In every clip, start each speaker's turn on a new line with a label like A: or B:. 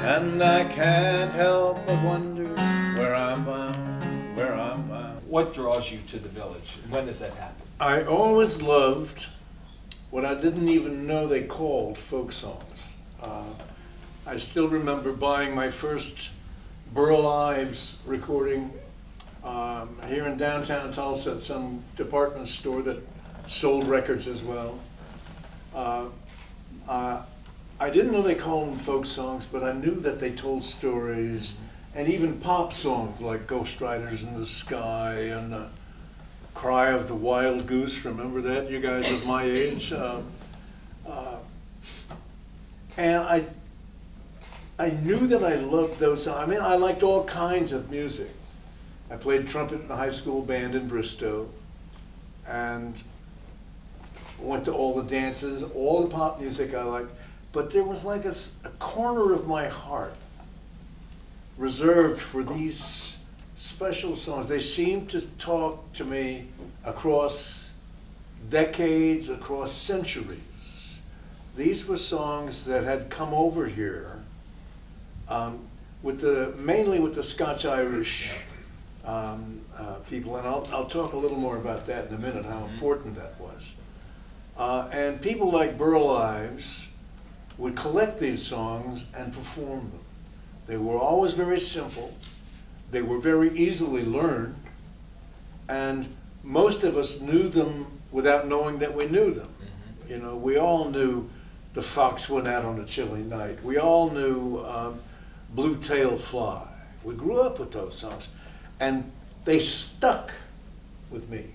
A: and I can't help but wonder where I'm bound, where I'm bound.
B: What draws you to the village? When does that happen?
A: I always loved what I didn't even know they called folk songs. I still remember buying my first Burl Ives recording here in downtown Tulsa at some department store that sold records as well. I didn't know they called them folk songs, but I knew that they told stories, and even pop songs like Ghost Riders in the Sky and Cry of the Wild Goose. Remember that, you guys of my age? And I knew that I loved those songs. I mean, I liked all kinds of music. I played trumpet in the high school band in Bristow, and went to all the dances, all the pop music I liked. But there was like a corner of my heart reserved for these special songs. They seemed to talk to me across decades, across centuries. These were songs that had come over here mainly with the Scotch-Irish people, and I'll talk a little more about that in a minute, how important that was. And people like Burl Ives would collect these songs and perform them. They were always very simple. They were very easily learned, and most of us knew them without knowing that we knew them. Mm-hmm. You know, we all knew The Fox Went Out on a Chilly Night. We all knew Blue Tail Fly. We grew up with those songs, and they stuck with me.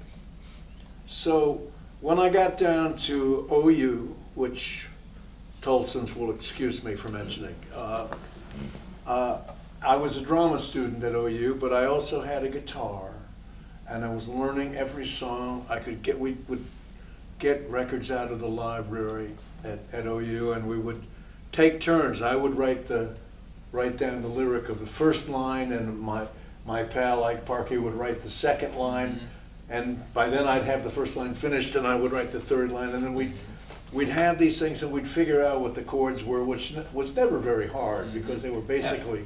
A: So when I got down to OU, which Tulsans will excuse me for mentioning, I was a drama student at OU, but I also had a guitar, and I was learning every song I could get. We would get records out of the library at OU, and we would take turns. I would write down the lyric of the first line, and my pal Ike Parkey would write the second line, and by then I'd have the first line finished, and I would write the third line, and then we'd have these things, and we'd figure out what the chords were, which was never very hard, because they were basically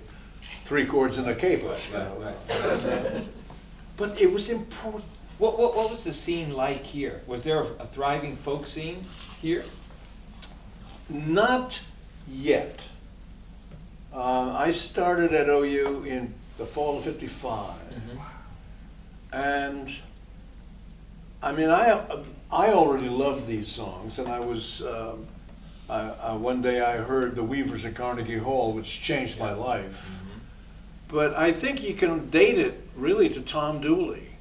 A: 3 chords and a capo.
B: Right.
A: But it was important.
B: What was the scene like here? Was there a thriving folk scene here?
A: Not yet. I started at OU in the fall of '55, and I mean, I already loved these songs, and I was one day I heard the Weavers at Carnegie Hall, which changed my life. But I think you can date it really to Tom Dooley,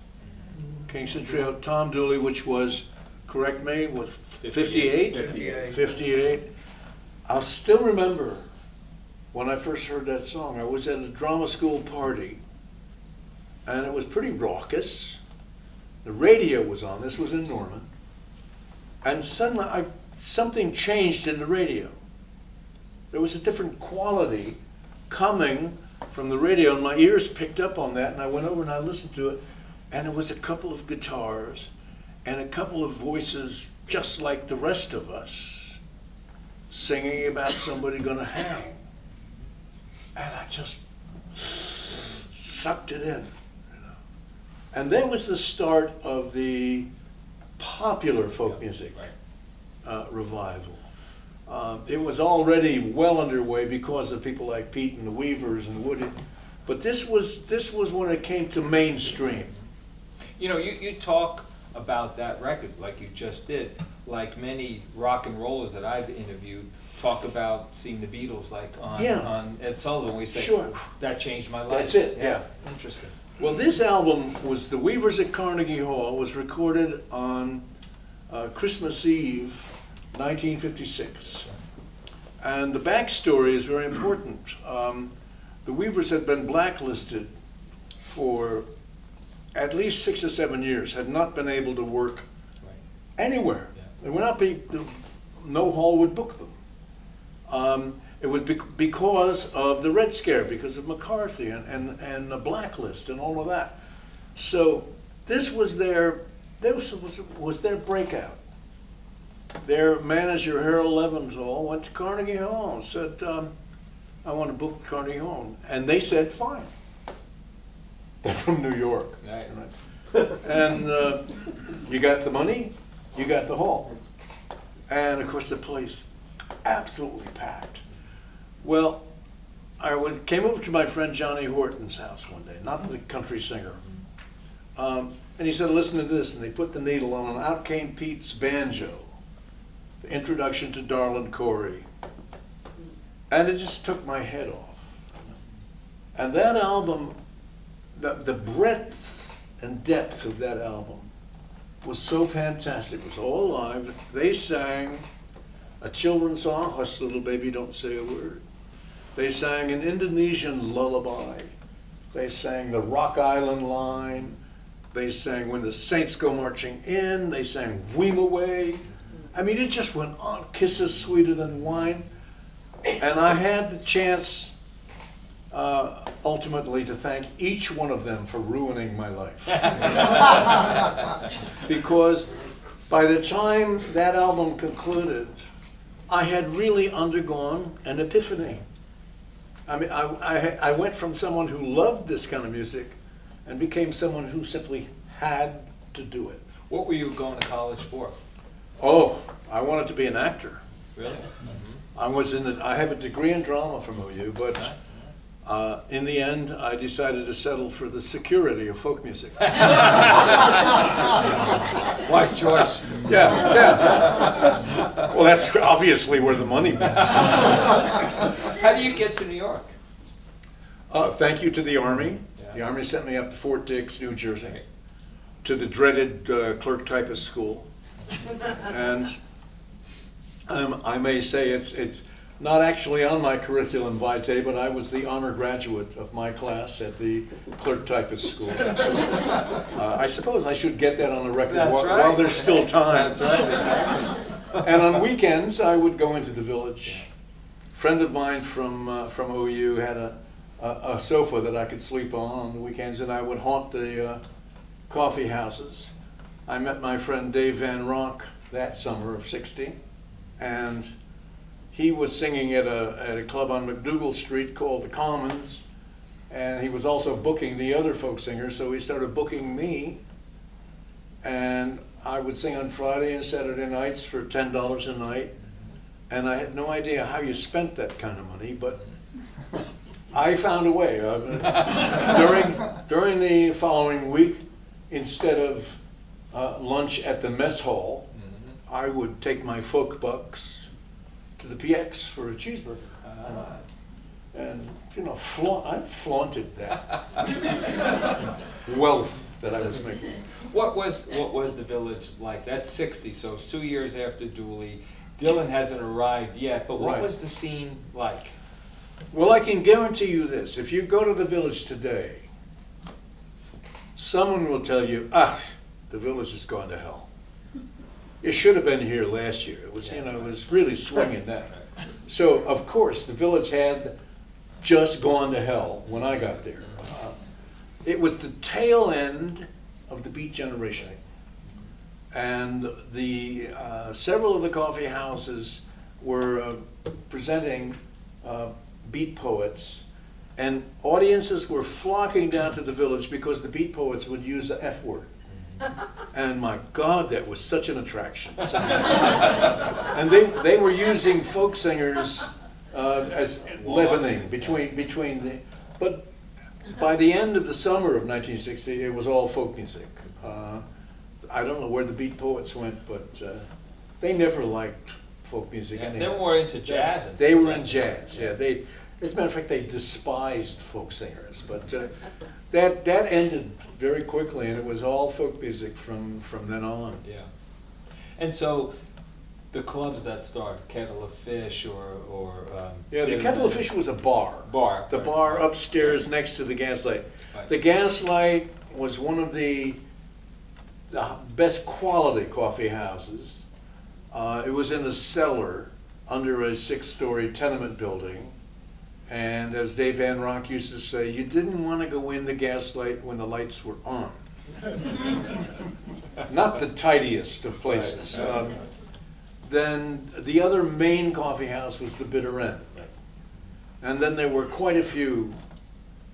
A: Kingston Trio, Tom Dooley, which was, correct me, was 58? 58. I'll still remember when I first heard that song. I was at a drama school party, and it was pretty raucous. The radio was on. This was in Norman. And suddenly something changed in the radio. There was a different quality coming from the radio, and my ears picked up on that, and I went over and I listened to it, and it was a couple of guitars and a couple of voices just like the rest of us singing about somebody gonna hang. And I just sucked it in, you know. And that was the start of the popular folk music revival. It was already well underway because of people like Pete and the Weavers and Woody, but this was when it came to mainstream.
B: You know, you talk about that record like you just did, like many rock and rollers that I've interviewed talk about seeing the Beatles like on Ed Sullivan. We say,
A: sure,
B: that changed my life.
A: That's it, yeah.
B: Interesting.
A: Well, this album was the Weavers at Carnegie Hall, was recorded on Christmas Eve, 1956. And the backstory is very important. The Weavers had been blacklisted for at least 6 or 7 years, had not been able to work anywhere. Yeah. They were not no hall would book them. It was because of the Red Scare, because of McCarthy and the blacklist and all of that. So this was their breakout. Their manager, Harold Leventhal, went to Carnegie Hall and said, I want to book Carnegie Hall. And they said, fine. They're from New York.
B: Right.
A: And you got the money, you got the hall. And of course the place absolutely packed. Well, came over to my friend Johnny Horton's house one day, not the country singer. And he said, listen to this, and they put the needle on, and out came Pete's banjo, the introduction to Darlin' Corey. And it just took my head off. And that album, the breadth and depth of that album was so fantastic. It was all live. They sang a children's song, Hush Little Baby, Don't Say a Word. They sang an Indonesian lullaby. They sang the Rock Island Line. They sang When the Saints Go Marching In. They sang Weem Away. I mean, it just went on. Kisses Sweeter Than Wine. And I had the chance ultimately to thank each one of them for ruining my life. Because by the time that album concluded, I had really undergone an epiphany. I mean, I went from someone who loved this kind of music and became someone who simply had to do it.
B: What were you going to college for?
A: Oh, I wanted to be an actor.
B: Really?
A: I have a degree in drama from OU, but in the end, I decided to settle for the security of folk music.
B: Wise choice.
A: Yeah, yeah. Well, that's obviously where the money was.
B: How do you get to New York?
A: Thank you to the Army.
B: Yeah.
A: The Army sent me up to Fort Dix, New Jersey, to the dreaded clerk typist school. And I may say it's not actually on my curriculum vitae, but I was the honor graduate of my class at the clerk typist school. I suppose I should get that on the record while there's still time.
B: That's right, exactly.
A: And on weekends, I would go into the village. A friend of mine from OU had a sofa that I could sleep on the weekends, and I would haunt the coffee houses. I met my friend Dave Van Rock that summer of '60, and he was singing at a club on McDougal Street called the Commons, and he was also booking the other folk singers, so he started booking me, and I would sing on Friday and Saturday nights for $10 a night, and I had no idea how you spent that kind of money, but I found a way. During the following week, instead of lunch at the mess hall, I would take my folk bucks to the PX for a cheeseburger. And, you know, I flaunted that wealth that I was making.
B: What was the village like? That's '60, so it's 2 years after Dooley. Dylan hasn't arrived yet, but what
A: Right.
B: was the scene like?
A: Well, I can guarantee you this. If you go to the village today, someone will tell you, the village has gone to hell. It should have been here last year. It was, it was really swinging then. So, of course, the village had just gone to hell when I got there. It was the tail end of the Beat generation. And the several of the coffee houses were presenting Beat poets, and audiences were flocking down to the village because the Beat poets would use the F word. And my God, that was such an attraction. And they were using folk singers as leavening between the. But by the end of the summer of 1960, it was all folk music. I don't know where the Beat poets went, but they never liked folk music.
B: Yeah,
A: anyhow.
B: they were into jazz.
A: They were in jazz. Yeah, as a matter of fact, they despised folk singers. But that ended very quickly, and it was all folk music from then on.
B: Yeah. And so the clubs that start, Kettle of Fish or
A: the Kettle of Fish was a bar. The bar upstairs next to the Gaslight.
B: Right.
A: The Gaslight was one of the best quality coffee houses. It was in a cellar under a 6-story tenement building. And as Dave Van Rock used to say, you didn't want to go in the Gaslight when the lights were on. Not the tidiest of places. Then the other main coffee house was the Bitter End. And then there were quite a few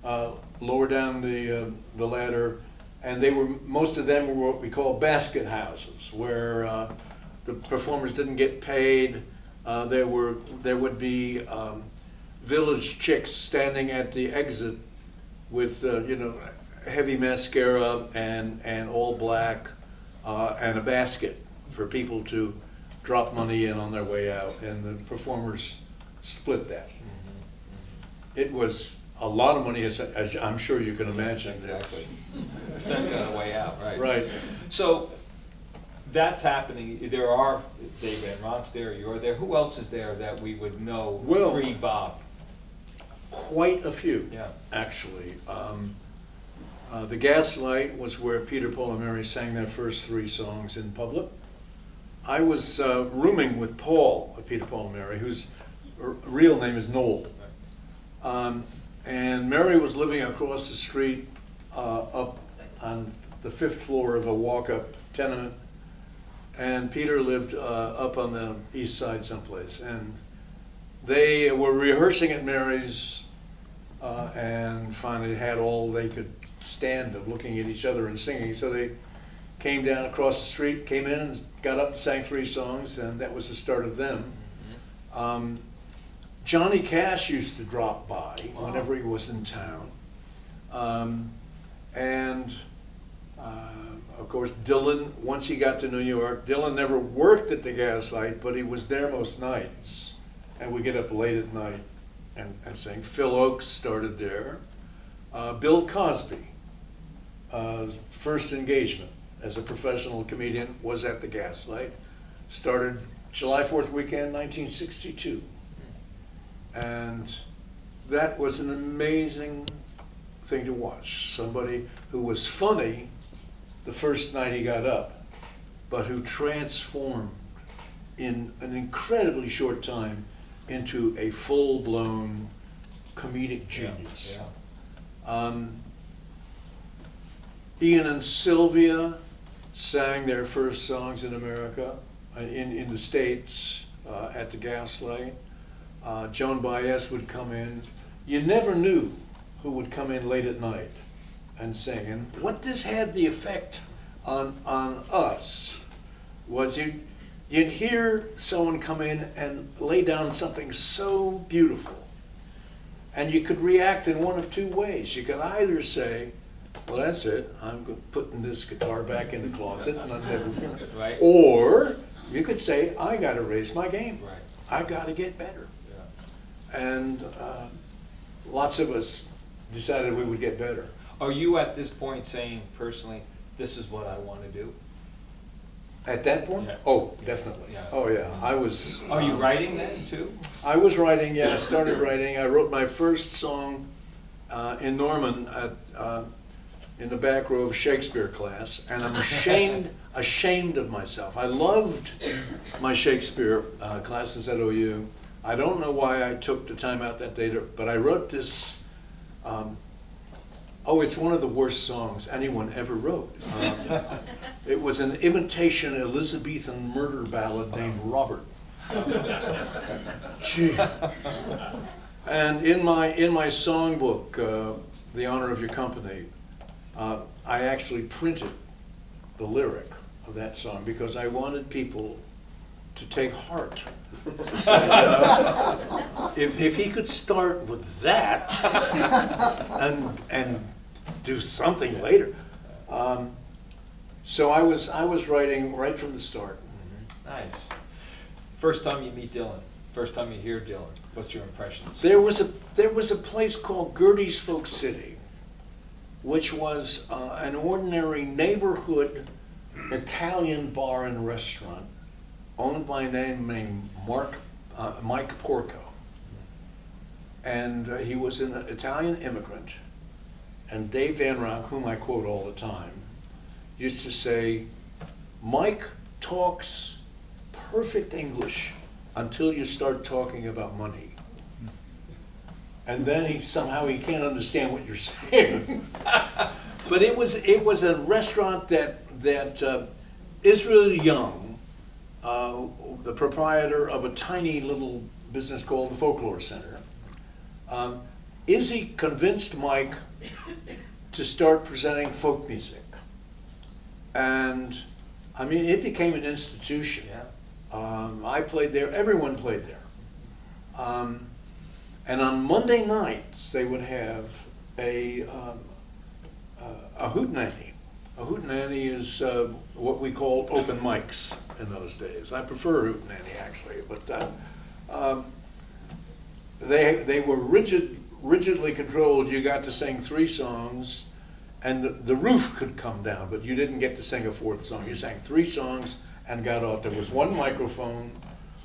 A: lower down the ladder, and most of them were what we call basket houses, where the performers didn't get paid. There would be village chicks standing at the exit with heavy mascara and all black and a basket for people to drop money in on their way out, and the performers split that. It was a lot of money, as I'm sure you can imagine.
B: Exactly. Especially on the way out, right?
A: Right.
B: So that's happening. There are Dave Van Ronk's there, you're there. Who else is there that we would know pre-Bob?
A: Quite a few,
B: Yeah.
A: actually. The Gaslight was where Peter, Paul, and Mary sang their first 3 songs in public. I was rooming with Paul of Peter, Paul, and Mary, whose real name is Noel. And Mary was living across the street up on the 5th floor of a walk-up tenement, and Peter lived up on the east side someplace. And they were rehearsing at Mary's and finally had all they could stand of looking at each other and singing. So they came down across the street, came in and got up and sang 3 songs, and that was the start of them. Johnny Cash used to drop by whenever he was in town. Of course, Dylan, once he got to New York, Dylan never worked at the Gaslight, but he was there most nights. And we get up late at night and sing. Phil Oakes started there. Bill Cosby, first engagement as a professional comedian was at the Gaslight. Started July 4th weekend, 1962. And that was an amazing thing to watch. Somebody who was funny the first night he got up, but who transformed in an incredibly short time into a full-blown comedic genius.
B: Yeah.
A: Ian and Sylvia sang their first songs in America, in the States, at the Gaslight. Joan Baez would come in. You never knew who would come in late at night and sing. And what this had the effect on us was you'd hear someone come in and lay down something so beautiful, and you could react in one of 2 ways. You could either say, well, that's it, I'm putting this guitar back in the closet and I'm never gonna.
B: Right.
A: Or you could say, I gotta raise my game.
B: Right.
A: I gotta get better.
B: Yeah.
A: And lots of us decided we would get better.
B: Are you at this point saying personally, this is what I want to do?
A: At that point?
B: Yeah.
A: Oh, definitely.
B: Yeah.
A: Oh, yeah. I was.
B: Are you writing then too?
A: I was writing, yeah. I started writing. I wrote my first song in Norman in the back row of Shakespeare class, and I'm ashamed of myself. I loved my Shakespeare classes at OU. I don't know why I took the time out that day, but I wrote this. It's one of the worst songs anyone ever wrote. It was an imitation Elizabethan murder ballad named Robert. Gee. And in my songbook, The Honor of Your Company, I actually printed the lyric of that song because I wanted people to take heart. To say, if he could start with that and do something later. So I was writing right from the start.
B: Nice. First time you meet Dylan, first time you hear Dylan, what's your impressions?
A: There was a place called Gertie's Folk City, which was an ordinary neighborhood Italian bar and restaurant owned by a man named Mike Porco. And he was an Italian immigrant. And Dave Van Ronk, whom I quote all the time, used to say, Mike talks perfect English until you start talking about money. And then he can't understand what you're saying. But it was a restaurant that Israel Young, the proprietor of a tiny little business called the Folklore Center, Izzy convinced Mike to start presenting folk music. And, I mean, it became an institution. I played there, everyone played there. And on Monday nights, they would have a hootenanny. A hootenanny is what we called open mics in those days. I prefer hootenanny, actually, but they were rigidly controlled. You got to sing 3 songs, and the roof could come down, but you didn't get to sing a 4th song. You sang 3 songs and got off. There was 1 microphone.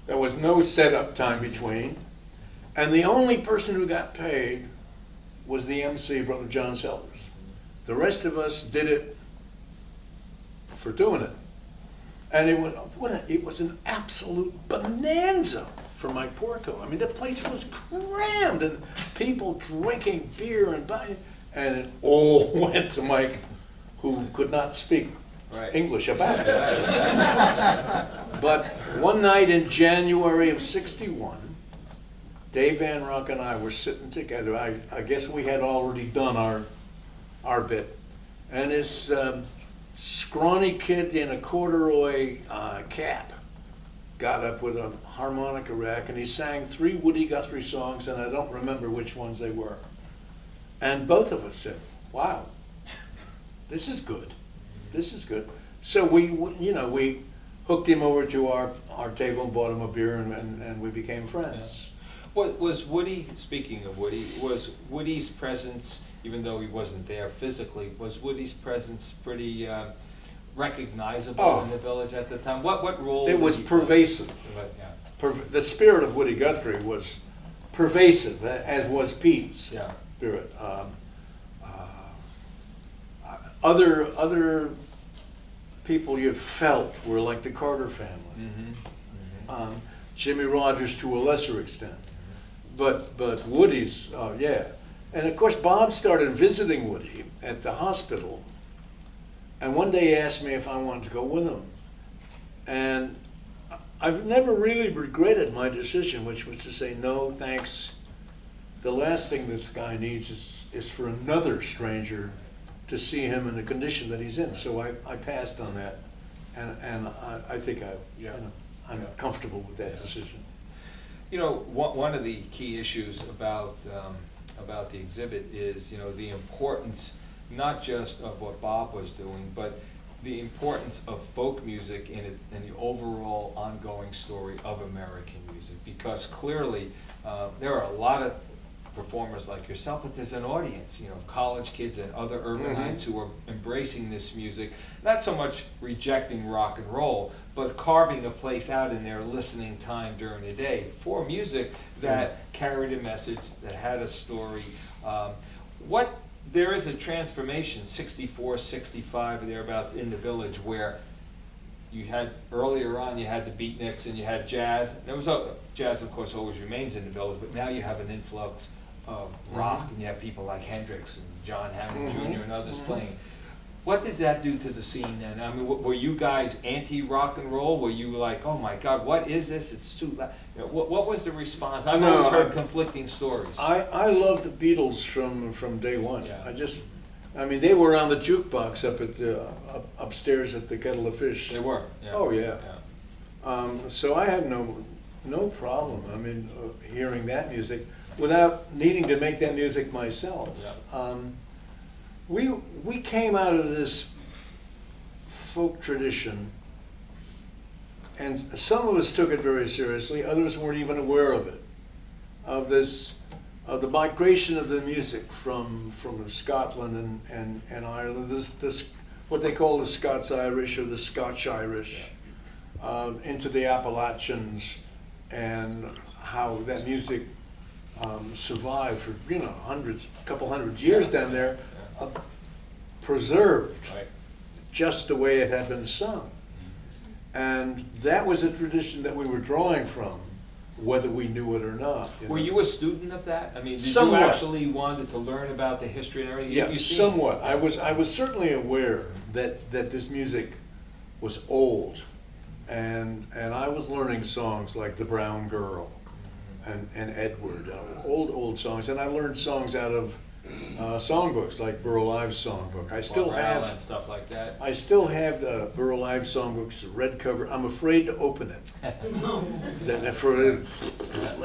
A: There was no setup time between. And the only person who got paid was the MC, Brother John Sellers. The rest of us did it for doing it. And it was an absolute bonanza for Mike Porco. I mean, the place was crammed, and people drinking beer and buying, and it all went to Mike, who could not speak English about it. But one night in January of '61, Dave Van Rock and I were sitting together. I guess we had already done our bit. And this scrawny kid in a corduroy cap got up with a harmonica rack, and he sang 3 Woody Guthrie songs, and I don't remember which ones they were. And both of us said, wow, this is good. This is good. So we hooked him over to our table and bought him a beer, and we became friends.
B: What was Woody, speaking of Woody, was Woody's presence, even though he wasn't there physically, was Woody's presence pretty recognizable in the village at the time? What role?
A: It was pervasive. The spirit of Woody Guthrie was pervasive, as was Pete's spirit. Other people you felt were like the Carter family. Jimmy Rogers to a lesser extent. But Woody's, And of course, Bob started visiting Woody at the hospital. And one day he asked me if I wanted to go with him. And I've never really regretted my decision, which was to say, no, thanks. The last thing this guy needs is for another stranger to see him in the condition that he's in. So I passed on that. And I think I'm comfortable with that decision.
B: You know, one of the key issues about the exhibit is, the importance not just of what Bob was doing, but the importance of folk music in the overall ongoing story of American music. Because clearly, there are a lot of performers like yourself, but there's an audience, college kids and other urbanites who are embracing this music, not so much rejecting rock and roll, but carving a place out in their listening time during the day for music that carried a message, that had a story. There is a transformation, 64, 65, thereabouts, in the village, where you had, earlier on, you had the beatniks and you had jazz. There was jazz, of course, always remains in the village, but now you have an influx of rock, and you have people like Hendrix and John Hammond Jr. and others playing. What did that do to the scene then? I mean, were you guys anti-rock and roll? Were you like, oh my God, what is this? It's too loud. What was the response? I've always heard conflicting stories.
A: I loved the Beatles from day one. Yeah. They were on the jukebox up at upstairs at the Kettle of Fish.
B: They were. Yeah.
A: Oh yeah. So I had no problem. Hearing that music without needing to make that music myself.
B: Yeah.
A: We came out of this folk tradition, and some of us took it very seriously, others weren't even aware of it, of the migration of the music from Scotland and Ireland, this what they call the Scots-Irish or the Scotch-Irish, into the Appalachians, and how that music survived for a couple hundred years down there. Preserved just the way it had been sung. And that was a tradition that we were drawing from, whether we knew it or not.
B: Were you a student of that? Did
A: somewhat.
B: You actually wanted to learn about the history and everything?
A: Yeah, somewhat. I was certainly aware that this music was old, and I was learning songs like The Brown Girl and Edward, old songs, and I learned songs out of songbooks like Burl Ives' songbook. I still
B: Morale
A: have
B: and stuff like that.
A: I still have the Burl Ives songbooks, the red cover. I'm afraid to open it. Then for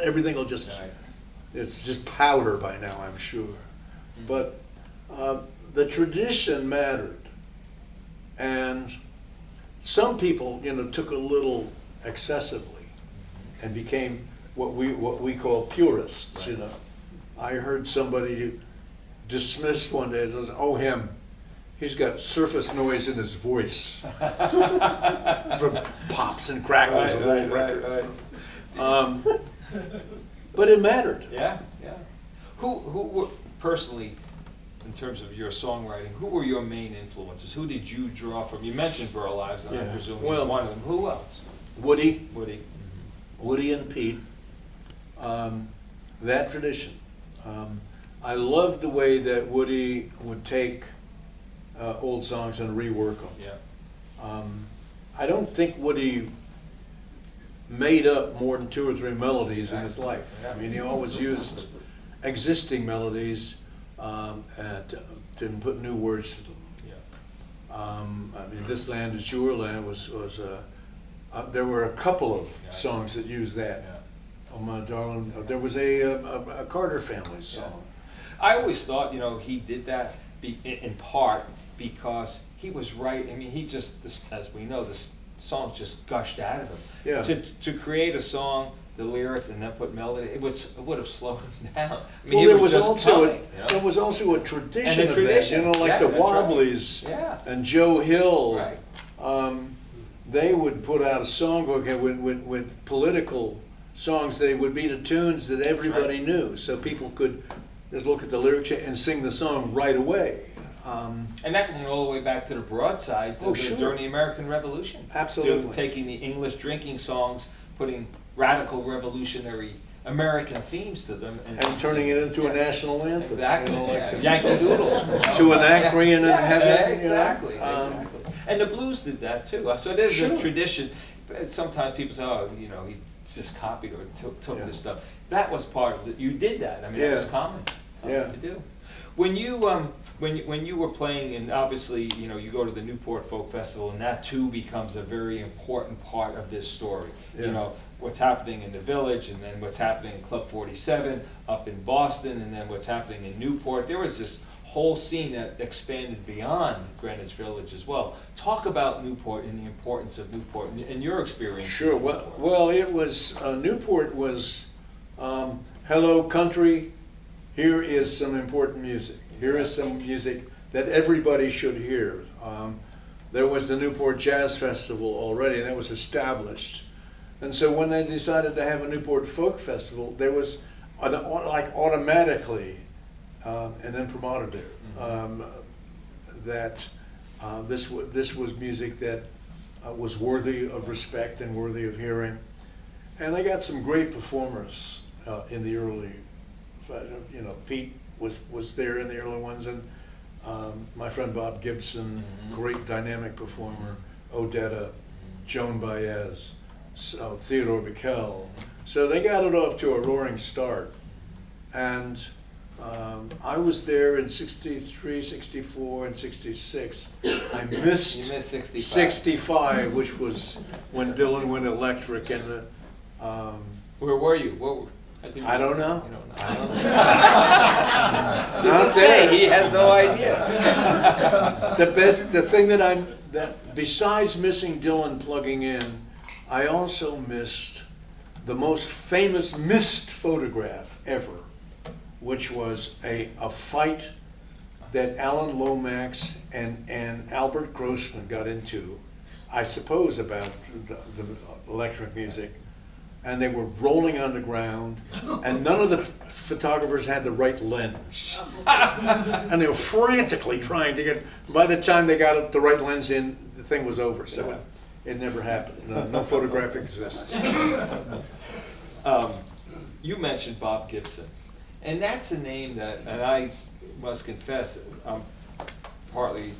A: everything will just
B: Right.
A: it's just powder by now, I'm sure. But the tradition mattered, and some people, took a little excessively and became what we call purists.
B: Right.
A: I heard somebody dismissed one day as, "Oh, him, he's got surface noise in his voice from pops and crackles of old records." But it mattered.
B: Yeah, yeah. Who were, personally, in terms of your songwriting, who were your main influences? Who did you draw from? You mentioned Burl Ives, and I
A: Yeah.
B: presume
A: Well,
B: he's one of them. Who else?
A: Woody
B: Woody.
A: and Pete, that tradition. I loved the way that Woody would take old songs and rework them.
B: Yeah.
A: I don't think Woody made up more than 2 or 3 melodies in his life.
B: Yeah.
A: I mean, he always used existing melodies and didn't put new words to them.
B: Yeah.
A: I mean, "This Land Is Your Land" was there were a couple of songs that used that.
B: Yeah.
A: Oh, my darling, there was a Carter Family song.
B: I always thought, he did that in part because he was right. I mean, as we know, the songs just gushed out of him.
A: Yeah.
B: To create a song, the lyrics, and then put melody, it would have slowed him down. I mean,
A: Well,
B: he
A: there
B: was
A: was
B: just
A: also
B: coming,
A: there was also a tradition
B: And a
A: of
B: tradition.
A: that. Like
B: Yeah,
A: the
B: that's right.
A: Wobblies
B: Yeah.
A: and Joe Hill.
B: Right.
A: They would put out a songbook with political songs. They would be to tunes that everybody knew, so people could just look at the lyrics and sing the song right away.
B: And that went all the way back to the broadsides
A: Sure.
B: during the American Revolution.
A: Absolutely.
B: Taking the English drinking songs, putting radical revolutionary American themes to them.
A: And turning it into a national anthem.
B: Exactly,
A: like
B: yeah. Yankee Doodle.
A: To Anacreon in heaven.
B: Exactly,
A: exactly.
B: exactly. And the blues did that too. So it is
A: Sure.
B: a tradition. But sometimes people say, "Oh, he just copied or took
A: Yeah.
B: this stuff." That was part of it. You did that. I mean, it was
A: Yeah.
B: common
A: Yeah.
B: to do. When you when you were playing, and obviously you go to the Newport Folk Festival, and that too becomes a very important part of this story.
A: Yeah.
B: What's happening in the Village, and then what's happening in Club 47 up in Boston, and then what's happening in Newport. There was this whole scene that expanded beyond Greenwich Village as well. Talk about Newport and the importance of Newport and your experience.
A: Sure. Well, it was Newport was hello country. Here is some important music. Here is some music that everybody should hear. There was the Newport Jazz Festival already, and that was established. And so when they decided to have a Newport Folk Festival, there was automatically an imprimatur there that this was music that was worthy of respect and worthy of hearing. And they got some great performers in the early. Pete was there in the early ones, and my friend Bob Gibson, great dynamic performer, Odetta, Joan Baez, Theodore Bickel. So they got it off to a roaring start. And I was there in 63, 64, and 66. I missed,
B: You missed 65.
A: 65, which was when Dylan went electric, and the
B: Where were you?
A: I don't know.
B: You don't know.
A: I don't know.
B: To
A: Not
B: this
A: there.
B: day, he has no idea.
A: The thing that besides missing Dylan plugging in, I also missed the most famous missed photograph ever, which was a fight that Alan Lomax and Albert Grossman got into, I suppose about the electric music. And they were rolling on the ground, and none of the photographers had the right lens. And they were frantically trying to get, by the time they got the right lens in, the thing was over, so it never happened. No photograph exists.
B: You mentioned Bob Gibson, and that's a name that, and I must confess, I'm partly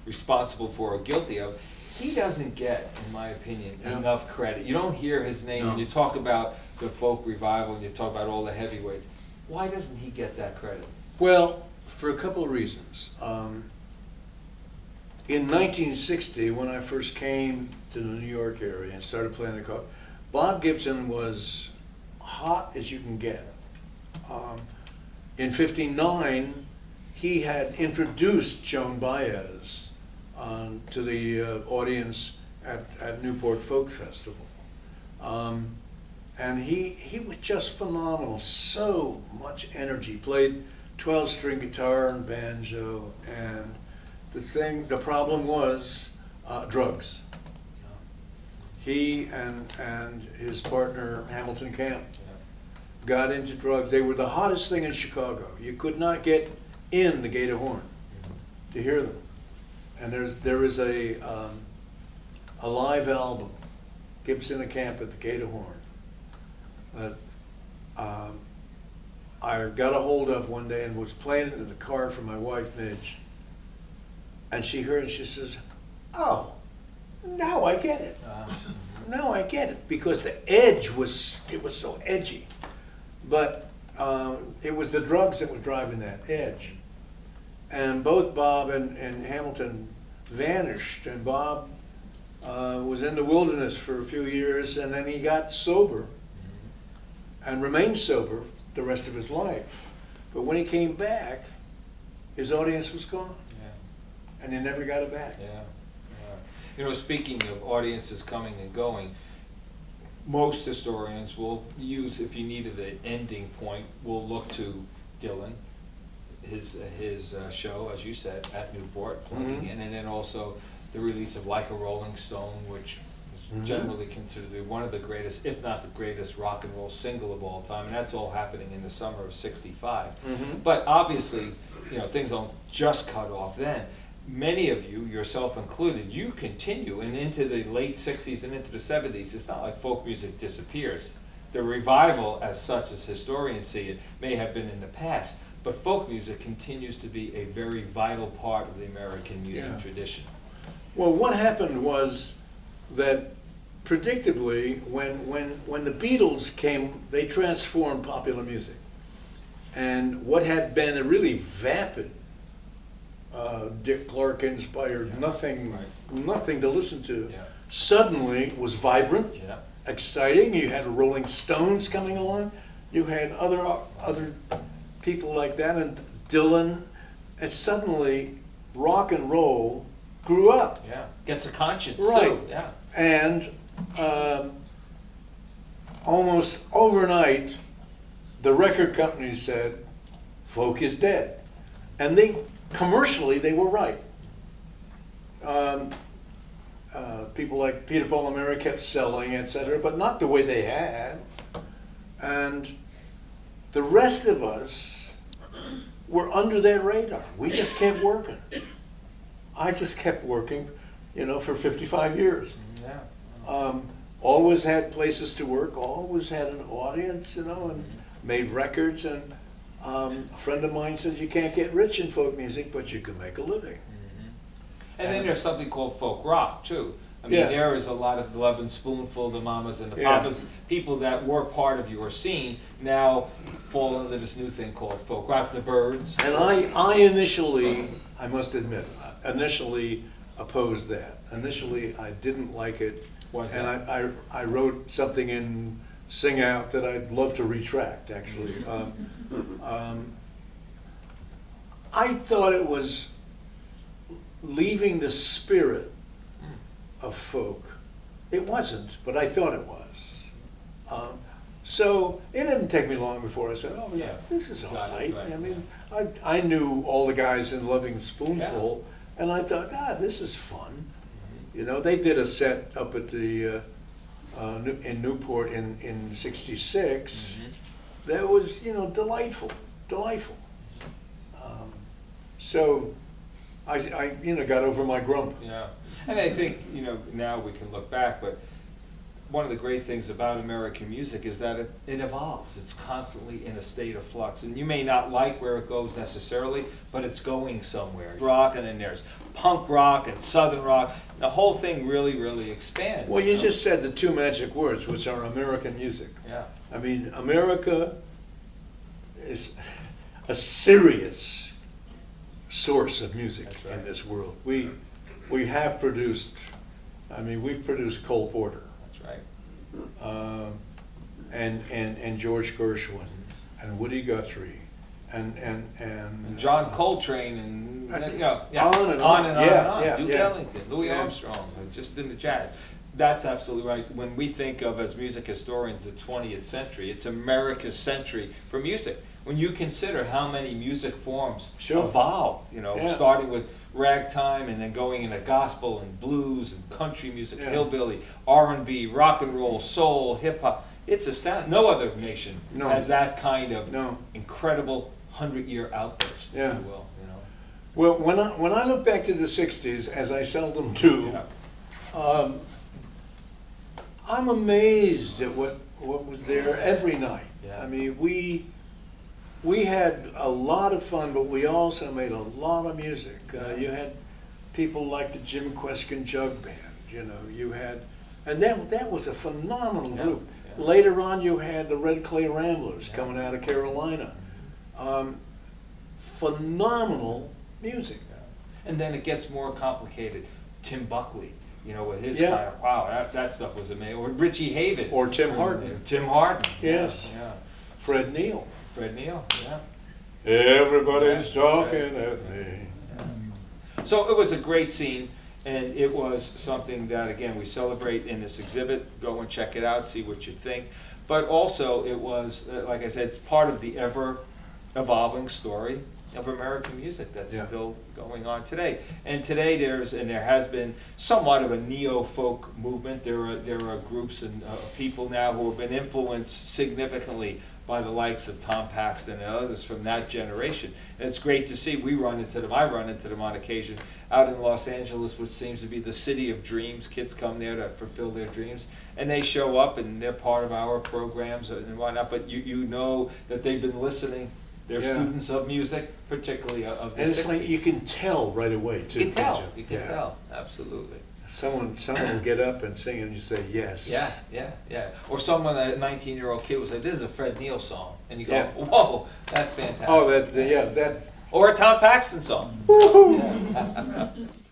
B: responsible for or guilty of. he doesn't get, in my opinion,
A: Yeah.
B: enough credit. You don't hear his name when
A: No.
B: you talk about the folk revival and you talk about all the heavyweights. Why doesn't he get that credit?
A: Well, for a couple of reasons. In 1960, when I first came to the New York area and started playing the car, Bob Gibson was hot as you can get. In '59, he had introduced Joan Baez to the audience at Newport Folk Festival. And he was just phenomenal, so much energy, played 12-string guitar and banjo, and the problem was drugs. He and his partner, Hamilton Camp, got into drugs. They were the hottest thing in Chicago. You could not get in the Gate of Horn to hear them. And there is a live album, Gibson and Camp at the Gate of Horn, that I got a hold of one day and was playing it in the car for my wife, Midge. And she heard it and she says, "Oh, now I get it. Now I get it." Because the edge was so edgy. But it was the drugs that were driving that edge. And both Bob and Hamilton vanished, and Bob was in the wilderness for a few years, and then he got sober and remained sober the rest of his life. But when he came back, his audience was gone, and he never got it back.
B: Yeah. You know, speaking of audiences coming and going, most historians will use, if you needed the ending point, will look to Dylan, his show, as you said, at Newport, plugging in, and then also the release of Like a Rolling Stone, which is generally considered to be one of the greatest, if not the greatest, rock and roll single of all time, and that's all happening in the summer of '65. But obviously, you know, things don't just cut off then. Many of you, yourself included, you continue and into the late '60s and into the '70s. It's not like folk music disappears. The revival, as such as historians see it, may have been in the past, but folk music continues to be a very vital part of the American music tradition.
A: Well, what happened was that, predictably, when the Beatles came, they transformed popular music. And what had been a really vapid, Dick Clark-inspired, nothing to listen to, suddenly was vibrant, exciting. You had Rolling Stones coming along. You had other people like that, and Dylan, and suddenly rock and roll grew up.
B: Yeah, gets a conscience
A: Right.
B: too. Yeah.
A: And almost overnight, the record company said, folk is dead. And commercially, they were right. People like Peter, Paul, and Mary kept selling, etc., but not the way they had. And the rest of us were under their radar. We just kept working. I just kept working, for 55 years. Always had places to work, always had an audience, and made records. And a friend of mine said, you can't get rich in folk music, but you can make a living.
B: And then there's something called folk rock, too. I mean, there is a lot of Love and Spoonful, the Mamas and the Papas, people that were part of your scene now fall under this new thing called folk rock, the Byrds.
A: And I initially, I must admit, opposed that. Initially, I didn't like it. And I wrote something in Sing Out that I'd love to retract, actually. I thought it was leaving the spirit of folk. It wasn't, but I thought it was. So it didn't take me long before I said, oh yeah, this is all right. I mean, I knew all the guys in Loving Spoonful, and I thought, this is fun. They did a set up at the in Newport in '66 that was, delightful. So I got over my grump.
B: Yeah, and I think, now we can look back, but one of the great things about American music is that it evolves. It's constantly in a state of flux. And you may not like where it goes necessarily, but it's going somewhere. Rock, and then there's punk rock and southern rock. The whole thing really, really expands.
A: Well, you just said the two magic words, which are American music.
B: Yeah.
A: I mean, America is a serious source of music
B: That's right.
A: in this world. We have produced, I mean, we've produced Cole Porter.
B: That's right.
A: And George Gershwin and Woody Guthrie and
B: John Coltrane and you know, yeah,
A: on and on.
B: and
A: Yeah,
B: on.
A: yeah,
B: Duke
A: yeah.
B: Ellington, Louis
A: Yeah.
B: Armstrong, just in the jazz. That's absolutely right. When we think of, as music historians, the 20th century, it's America's century for music. When you consider how many music forms
A: Sure.
B: evolved, you know,
A: Yeah.
B: starting with ragtime and then going into gospel and blues and country music,
A: Yeah.
B: hillbilly, R&B, rock and roll, soul, hip hop. It's astounding. No other nation
A: No.
B: has that kind of
A: No.
B: incredible 100-year outburst, if
A: Yeah.
B: you will. You know.
A: Well, when I look back to the '60s, as I seldom do,
B: Yeah.
A: I'm amazed at what was there every night.
B: Yeah.
A: I mean, we had a lot of fun, but we also made a lot of music. You had people like the Jim Kweskin Jug Band, you know. You had, and that was a phenomenal
B: Yeah,
A: group.
B: yeah.
A: Later on, you had the Red Clay Ramblers
B: Yeah.
A: coming out of Carolina. Phenomenal music.
B: Yeah. And then it gets more complicated. Tim Buckley, you know, with his
A: Yeah.
B: kind of, wow, that stuff was amazing. Or Richie Havens.
A: Or Tim Hardin.
B: Tim Hardin.
A: Yes.
B: Yeah.
A: Fred Neil.
B: Fred Neil, yeah.
A: Everybody's
B: Yeah.
A: talking at me.
B: So it was a great scene, and it was something that, again, we celebrate in this exhibit. Go and check it out, see what you think. But also, it was, like I said, it's part of the ever-evolving story of American music that's
A: Yeah.
B: still going on today. And today there has been somewhat of a neo-folk movement. There are groups and people now who have been influenced significantly by the likes of Tom Paxton and others from that generation. And it's great to see. I run into them on occasion out in Los Angeles, which seems to be the city of dreams. Kids come there to fulfill their dreams, and they show up and they're part of our programs and whatnot. But you know that they've been listening. They're
A: Yeah.
B: students of music, particularly of the
A: And it's
B: 60s.
A: like you can tell right away too.
B: You can tell.
A: can't
B: You can
A: Yeah.
B: tell. Absolutely.
A: Someone will get up and sing and you say yes.
B: Yeah. Or someone, a 19-year-old kid will say, "This is a Fred Neil song," and you go,
A: Yeah.
B: "Whoa, that's fantastic."
A: Oh, that.
B: Or a Tom Paxton song.
A: Woo-hoo.
B: Yeah.